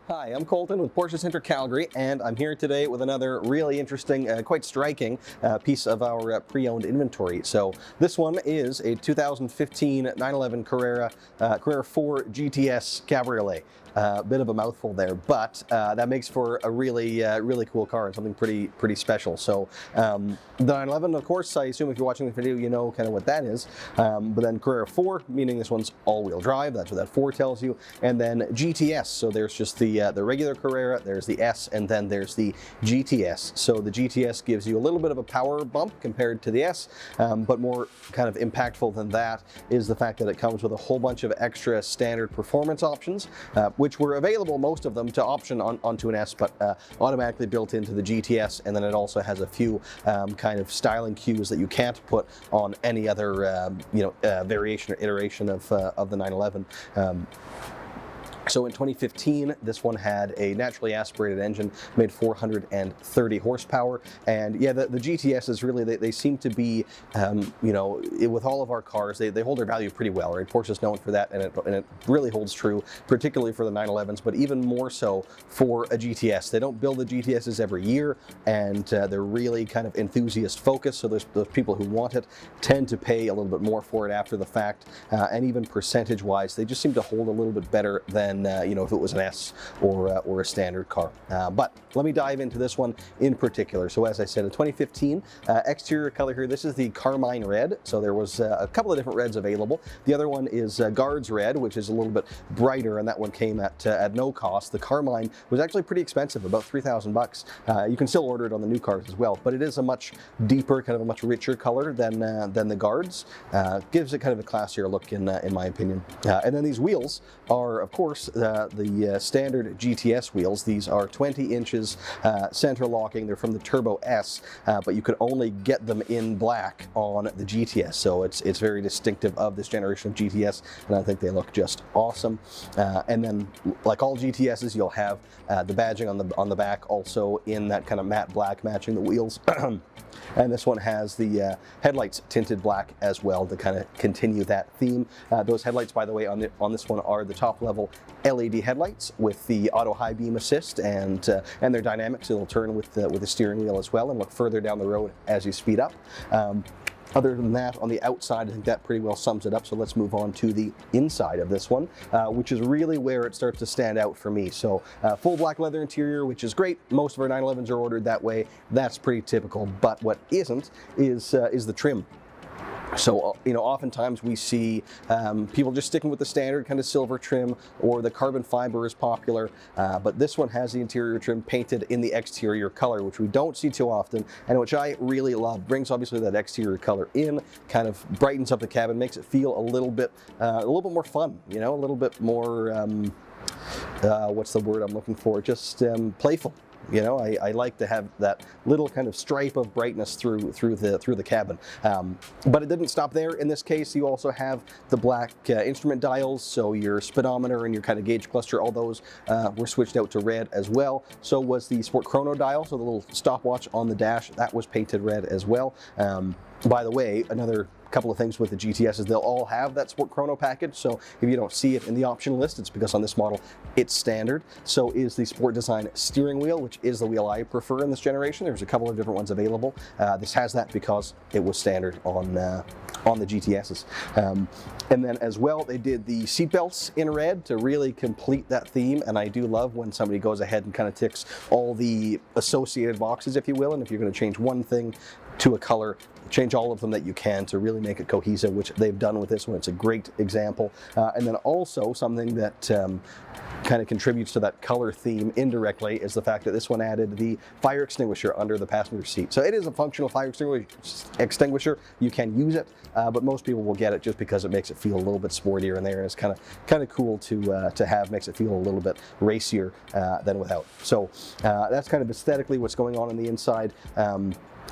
Hi, I'm Colton with Porsche Center Calgary, and I'm here today with another really interesting, quite striking piece of our pre-owned inventory. So this one is a 2015 911 Carrera 4 GTS Cabriolet. Bit of a mouthful there, but that makes for a really cool car and something pretty special. So the 911, of course, I assume if you're watching the video, you know kind of what that is. But then Carrera 4, meaning this one's all-wheel drive. That's what that 4 tells you. And then GTS. So there's just the regular Carrera, there's the S, and then there's the GTS. So the GTS gives you a little bit of a power bump compared to the S, but more kind of impactful than that is the fact that it comes with a whole bunch of extra standard performance options, which were available, most of them, to option onto an S, but automatically built into the GTS. And then it also has a few kind of styling cues that you can't put on any other variation or iteration of the 911. So in 2015, this one had a naturally aspirated engine, made 430 horsepower, and yeah, the GTS is really, they seem to be, with all of our cars, they hold their value pretty well, right? Porsche's known for that, and it really holds true, particularly for the 911s, but even more so for a GTS. They don't build the GTSs every year, and they're really kind of enthusiast focused, so those people who want it tend to pay a little bit more for it after the fact, and even percentage-wise, they just seem to hold a little bit better than if it was an S or a standard car. But let me dive into this one in particular. So as I said, a 2015 exterior color here, this is the Carmine red. So there was a couple of different reds available. The other one is Guards red, which is a little bit brighter, and that one came at no cost. The Carmine was actually pretty expensive, about $3,000. You can still order it on the new cars as well, but it is a much deeper, kind of a much richer color than the Guards. Gives it kind of a classier look in my opinion. And then these wheels are, of course, the standard GTS wheels. These are 20 inches center locking. They're from the Turbo S, but you could only get them in black on the GTS. So it's very distinctive of this generation of GTS, and I think they look just awesome. And then, like all GTSs, you'll have the badging on the back, also in that kind of matte black, matching the wheels. And this one has the headlights tinted black as well to kind of continue that theme. Those headlights, by the way, on this one are the top level LED headlights with the auto high beam assist, and they're dynamic, so they'll turn with the steering wheel as well and look further down the road as you speed up. Other than that, on the outside, I think that pretty well sums it up. So let's move on to the inside of this one, which is really where it starts to stand out for me. So full black leather interior, which is great. Most of our 911s are ordered that way. That's pretty typical. But what isn't is the trim. So, oftentimes we see people just sticking with the standard kind of silver trim, or the carbon fiber is popular, but this one has the interior trim painted in the exterior color, which we don't see too often, and which I really love. Brings obviously that exterior color in, kind of brightens up the cabin, makes it feel a little bit more fun, a little bit more, what's the word I'm looking for? Just playful. I like to have that little kind of stripe of brightness through the cabin. But it didn't stop there. In this case, you also have the black instrument dials, so your speedometer and your kind of gauge cluster, all those were switched out to red as well. So was the Sport Chrono dial, so the little stopwatch on the dash, that was painted red as well. By the way, another couple of things with the GTS is they'll all have that Sport Chrono package, so if you don't see it in the option list, it's because on this model it's standard. So is the Sport Design steering wheel, which is the wheel I prefer in this generation. There's a couple of different ones available. This has that because it was standard on the GTSs. And then as well, they did the seat belts in red to really complete that theme, and I do love when somebody goes ahead and kind of ticks all the associated boxes, if you will, and if you're going to change one thing to a color, change all of them that you can to really make it cohesive, which they've done with this one. It's a great example. And then also something that kind of contributes to that color theme indirectly is the fact that this one added the fire extinguisher under the passenger seat. So it is a functional fire extinguisher. You can use it, but most people will get it just because it makes it feel a little bit sportier in there, and it's kind of cool to have. Makes it feel a little bit racier than without. So that's kind of aesthetically what's going on the inside.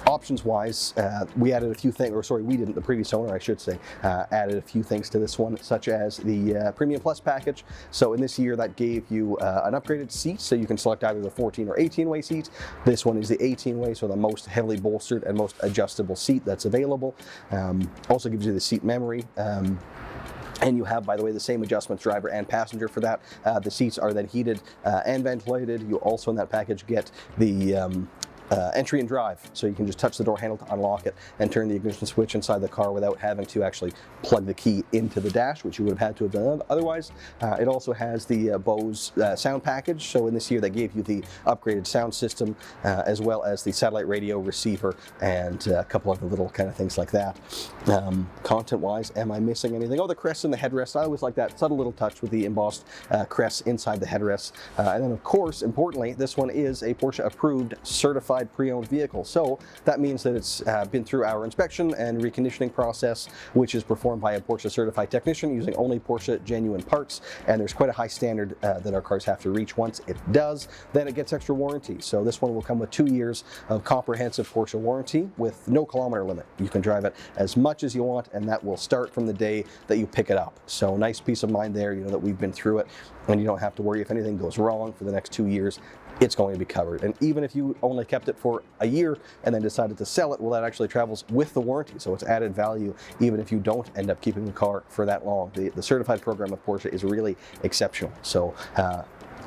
Options wise, we added a few things, or sorry, we didn't, the previous owner, I should say, added a few things to this one, such as the Premium Plus package. So in this year, that gave you an upgraded seat, so you can select either the 14 or 18-way seat. This one is the 18-way, so the most heavily bolstered and most adjustable seat that's available. Also gives you the seat memory. And you have, by the way, the same adjustments, driver and passenger, for that. The seats are then heated and ventilated. You also in that package get the entry and drive, so you can just touch the door handle to unlock it and turn the ignition switch inside the car without having to actually plug the key into the dash, which you would have had to have done otherwise. It also has the Bose sound package, so in this year they gave you the upgraded sound system as well as the satellite radio receiver and a couple other little kind of things like that. Content wise, am I missing anything? Oh, the crest and the headrest. I always like that subtle little touch with the embossed crest inside the headrest. And then of course, importantly, this one is a Porsche approved certified pre-owned vehicle. So that means that it's been through our inspection and reconditioning process, which is performed by a Porsche certified technician using only Porsche genuine parts. And there's quite a high standard that our cars have to reach. Once it does, then it gets extra warranty. So this one will come with 2 years of comprehensive Porsche warranty with no kilometer limit. You can drive it as much as you want, and that will start from the day that you pick it up. So nice peace of mind there, you know, that we've been through it, and you don't have to worry if anything goes wrong for the next 2 years. It's going to be covered. And even if you only kept it for a year and then decided to sell it, well, that actually travels with the warranty. So it's added value even if you don't end up keeping the car for that long. The certified program of Porsche is really exceptional. So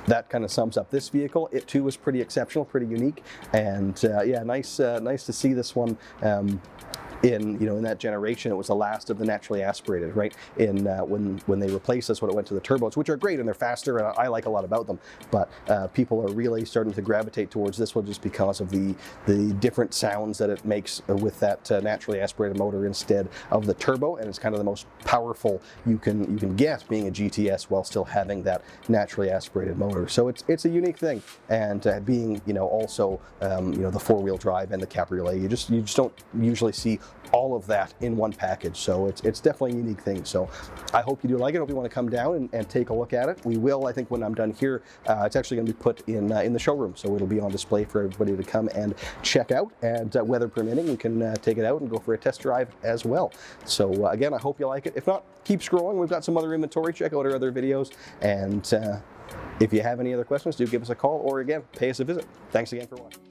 that kind of sums up this vehicle. It too was pretty exceptional, pretty unique, and yeah, nice to see this one. In that generation, it was the last of the naturally aspirated, right? When they replaced this, when it went to the turbos, which are great and they're faster, and I like a lot about them, but people are really starting to gravitate towards this one just because of the different sounds that it makes with that naturally aspirated motor instead of the turbo, and it's kind of the most powerful you can get being a GTS while still having that naturally aspirated motor. So it's a unique thing, and being also the four-wheel drive and the Cabriolet, you just don't usually see all of that in one package. So it's definitely a unique thing. So I hope you do like it. I hope you want to come down and take a look at it. We will, I think, when I'm done here. It's actually going to be put in the showroom, so it'll be on display for everybody to come and check out. And weather permitting, we can take it out and go for a test drive as well. So again, I hope you like it. If not, keep scrolling. We've got some other inventory. Check out our other videos. And if you have any other questions, do give us a call, or again, pay us a visit. Thanks again for watching.